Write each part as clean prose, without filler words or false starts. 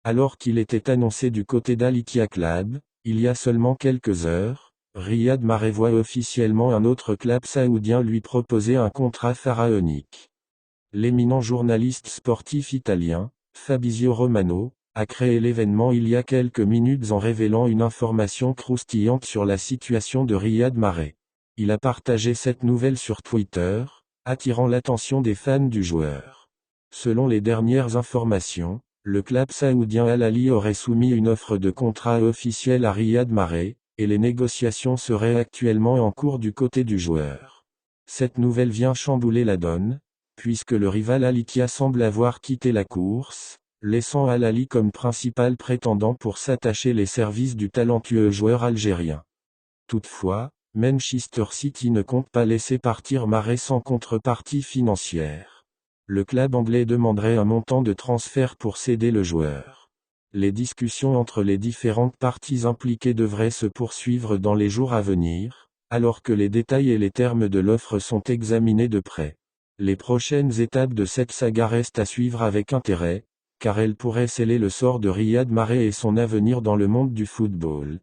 Alors qu'il était annoncé du côté d'Al Ittihad Club, il y a seulement quelques heures, Riyad Mahrez voit officiellement un autre club saoudien lui proposer un contrat pharaonique. L'éminent journaliste sportif italien, Fabrizio Romano, a créé l'événement il y a quelques minutes en révélant une information croustillante sur la situation de Riyad Mahrez. Il a partagé cette nouvelle sur Twitter, attirant l'attention des fans du joueur. Selon les dernières informations, le club saoudien Al Ahly aurait soumis une offre de contrat officielle à Riyad Mahrez, et les négociations seraient actuellement en cours du côté du joueur. Cette nouvelle vient chambouler la donne, puisque le rival Al Ittihad semble avoir quitté la course, laissant Al Ahly comme principal prétendant pour s'attacher les services du talentueux joueur algérien. Toutefois, Manchester City ne compte pas laisser partir Mahrez sans contrepartie financière. Le club anglais demanderait un montant de transfert pour céder le joueur. Les discussions entre les différentes parties impliquées devraient se poursuivre dans les jours à venir, alors que les détails et les termes de l'offre sont examinés de près. Les prochaines étapes de cette saga restent à suivre avec intérêt, car elles pourraient sceller le sort de Riyad Mahrez et son avenir dans le monde du football.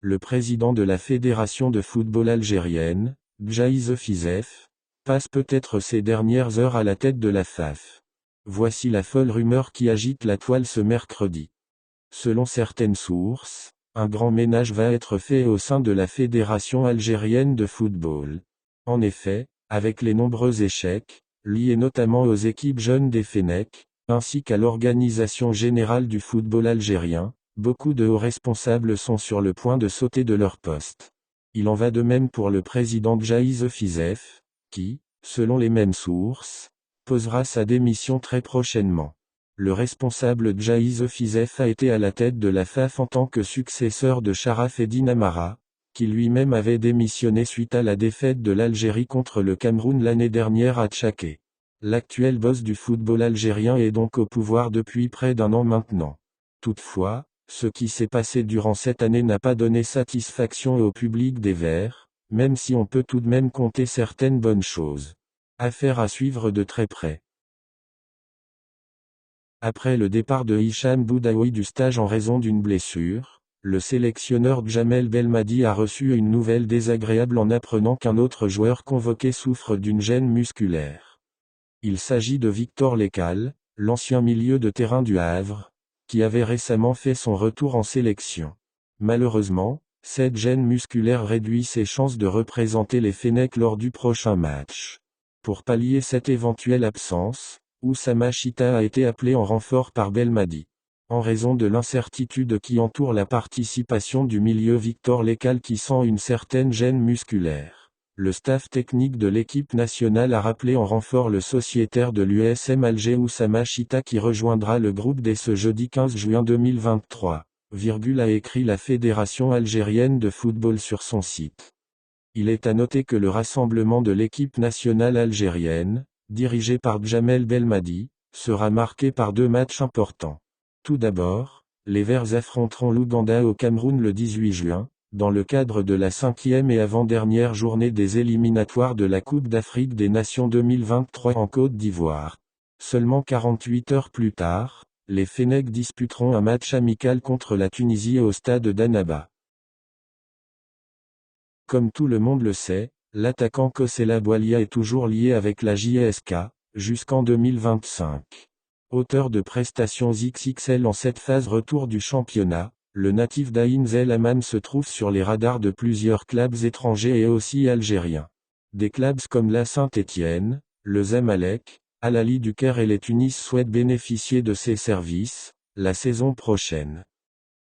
Le président de la Fédération de football algérienne, Djaïz Fizef, passe peut-être ces dernières heures à la tête de la FAF. Voici la folle rumeur qui agite la toile ce mercredi. Selon certaines sources, un grand ménage va être fait au sein de la Fédération algérienne de football. En effet, avec les nombreux échecs, liés notamment aux équipes jeunes des Fennecs, ainsi qu'à l'organisation générale du football algérien, beaucoup de hauts responsables sont sur le point de sauter de leur poste. Il en va de même pour le président Djaïz Fizef, qui, selon les mêmes sources, posera sa démission très prochainement. Le responsable Djaïz Fizef a été à la tête de la FAF en tant que successeur de Sharaf Eddine Amara, qui lui-même avait démissionné suite à la défaite de l'Algérie contre le Cameroun l'année dernière à Tchaké. L'actuel boss du football algérien est donc au pouvoir depuis près d'un an maintenant. Toutefois, ce qui s'est passé durant cette année n'a pas donné satisfaction au public des Verts, même si on peut tout de même compter certaines bonnes choses. Affaire à suivre de très près. Après le départ de Hicham Boudaoui du stage en raison d'une blessure, le sélectionneur Djamel Belmadi a reçu une nouvelle désagréable en apprenant qu'un autre joueur convoqué souffre d'une gêne musculaire. Il s'agit de Victor Lekal, l'ancien milieu de terrain du Havre, qui avait récemment fait son retour en sélection. Malheureusement, cette gêne musculaire réduit ses chances de représenter les Fennecs lors du prochain match. Pour pallier cette éventuelle absence, Oussama Chita a été appelé en renfort par Belmadi. En raison de l'incertitude qui entoure la participation du milieu Victor Lekal qui sent une certaine gêne musculaire, le staff technique de l'équipe nationale a rappelé en renfort le sociétaire de l'USM Alger Oussama Chita qui rejoindra le groupe dès ce jeudi 15 juin 2023, a écrit la Fédération algérienne de football sur son site. Il est à noter que le rassemblement de l'équipe nationale algérienne, dirigé par Djamel Belmadi, sera marqué par deux matchs importants. Tout d'abord, les Verts affronteront l'Ouganda au Cameroun le 18 juin, dans le cadre de la 5e et avant-dernière journée des éliminatoires de la Coupe d'Afrique des Nations 2023 en Côte d'Ivoire. Seulement 48 heures plus tard, les Fennecs disputeront un match amical contre la Tunisie au stade d'Annaba. Comme tout le monde le sait, l'attaquant Kosela Boualia est toujours lié avec la JSK, jusqu'en 2025. Auteur de prestations XXL en cette phase retour du championnat, le natif d'Ain El Hammam se trouve sur les radars de plusieurs clubs étrangers et aussi algériens. Des clubs comme la Saint-Étienne, le Zamalek, Al Ahly du Caire et les Tunis souhaitent bénéficier de ses services, la saison prochaine.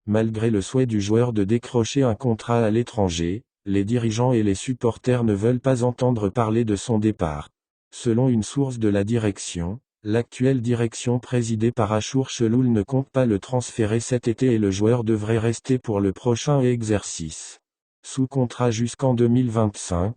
Malgré le souhait du joueur de décrocher un contrat à l'étranger, les dirigeants et les supporters ne veulent pas entendre parler de son départ. Selon une source de la direction, l'actuelle direction présidée par Achour Cheloul ne compte pas le transférer cet été et le joueur devrait rester pour le prochain exercice. Sous contrat jusqu'en 2025,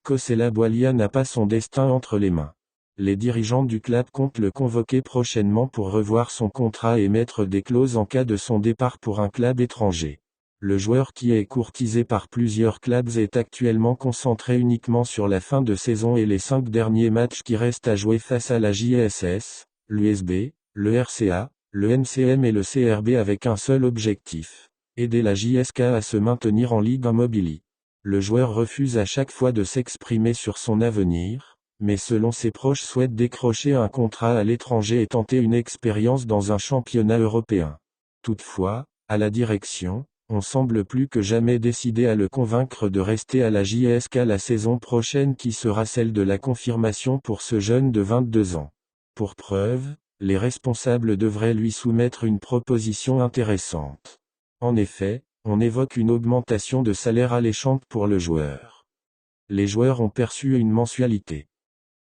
Kosela Boualia n'a pas son destin entre les mains. Les dirigeants du club comptent le convoquer prochainement pour revoir son contrat et mettre des clauses en cas de son départ pour un club étranger. Le joueur qui est courtisé par plusieurs clubs est actuellement concentré uniquement sur la fin de saison et les 5 derniers matchs qui restent à jouer face à la JSS, l'USB, le RCA, Le NCM et le CRB avec un seul objectif. Aider la JSK à se maintenir en Ligue Immobilier. Le joueur refuse à chaque fois de s'exprimer sur son avenir, mais selon ses proches souhaite décrocher un contrat à l'étranger et tenter une expérience dans un championnat européen. Toutefois, à la direction, on semble plus que jamais décidé à le convaincre de rester à la JSK la saison prochaine qui sera celle de la confirmation pour ce jeune de 22 ans. Pour preuve, les responsables devraient lui soumettre une proposition intéressante. En effet, on évoque une augmentation de salaire alléchante pour le joueur. Les joueurs ont perçu une mensualité.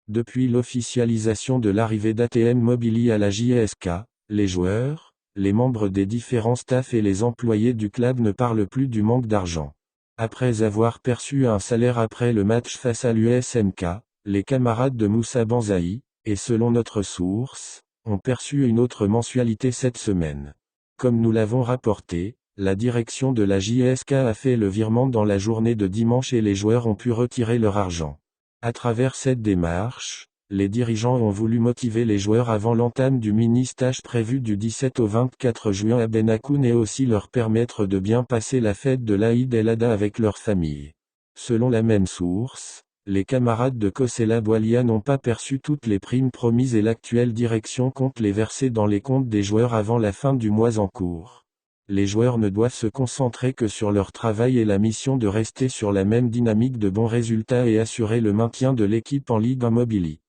Depuis l'officialisation de l'arrivée d'ATM Mobility à la JSK, les joueurs, les membres des différents staffs et les employés du club ne parlent plus du manque d'argent. Après avoir perçu un salaire après le match face à l'USMK, les camarades de Moussa Banzaï, et selon notre source, ont perçu une autre mensualité cette semaine. Comme nous l'avons rapporté, la direction de la JSK a fait le virement dans la journée de dimanche et les joueurs ont pu retirer leur argent. À travers cette démarche, les dirigeants ont voulu motiver les joueurs avant l'entame du mini-stage prévu du 17 au 24 juin à Benakoun et aussi leur permettre de bien passer la fête de l'Aïd el-Adha avec leur famille. Selon la même source, les camarades de Kosela Boualia n'ont pas perçu toutes les primes promises et l'actuelle direction compte les verser dans les comptes des joueurs avant la fin du mois en cours. Les joueurs ne doivent se concentrer que sur leur travail et la mission de rester sur la même dynamique de bons résultats et assurer le maintien de l'équipe en Ligue Immobilier.